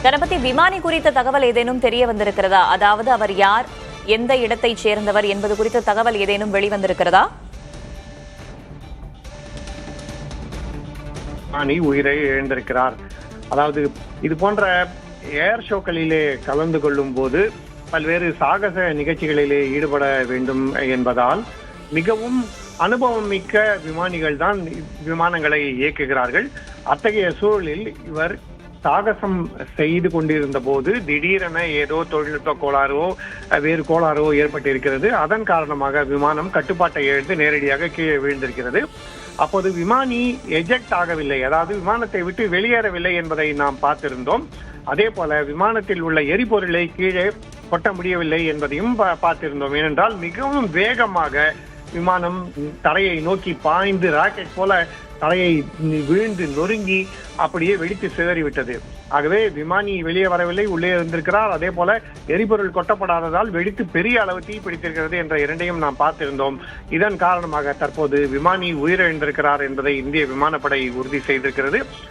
கணபதி, விமானி குறித்த தகவல் ஏதேனும் தெரிய வந்திருக்கிறதா? அதாவது அவர் யார், எந்த இடத்தைச் சேர்ந்தவர் என்பது குறித்த தகவல் ஏதேனும் வெளிவந்திருக்கிறதா? விமானி உயிரை இழந்திருக்கிறார். அதாவது இது போன்ற ஏர் ஷோக்களிலே கலந்து கொள்ளும் போது பல்வேறு சாகச நிகழ்ச்சிகளிலே ஈடுபட வேண்டும் என்பதால் மிகவும் அனுபவம் மிக்க விமானிகள் தான் விமானங்களை இயக்குகிறார்கள். அத்தகைய சூழலில் இவர் சாகசம் செய்து கொண்டிருந்த போது திடீரென ஏதோ தொழில்நுட்ப கோளாறோ வேறு கோளாறோ ஏற்பட்டிருக்கிறது. அதன் காரணமாக விமானம் கட்டுப்பாட்டை இழந்து நேரடியாக கீழே விழுந்திருக்கிறது. அப்போது விமானி எஜெக்ட் ஆகவில்லை, அதாவது விமானத்தை விட்டு வெளியேறவில்லை என்பதை நாம் பார்த்திருந்தோம். அதே போல விமானத்தில் உள்ள எரிபொருளை கீழே கொட்ட முடியவில்லை என்பதையும் பார்த்திருந்தோம். ஏனென்றால் மிகவும் வேகமாக விமானம் தரையை நோக்கி பாய்ந்து ராக்கெட் போல தரையை விழுந்து நொறுங்கி அப்படியே வெடித்து சிதறிவிட்டது. ஆகவே விமானி வெளியே வரவில்லை, உள்ளே இருந்திருக்கிறார். அதே போல எரிபொருள் கொட்டப்படாததால் வெடித்து பெரிய அளவு தீ பிடித்திருக்கிறது என்ற இரண்டையும் நாம் பார்த்திருந்தோம். இதன் காரணமாக தற்போது விமானி உயிரிழந்திருக்கிறார் என்பதை இந்திய விமானப்படை உறுதி செய்திருக்கிறது.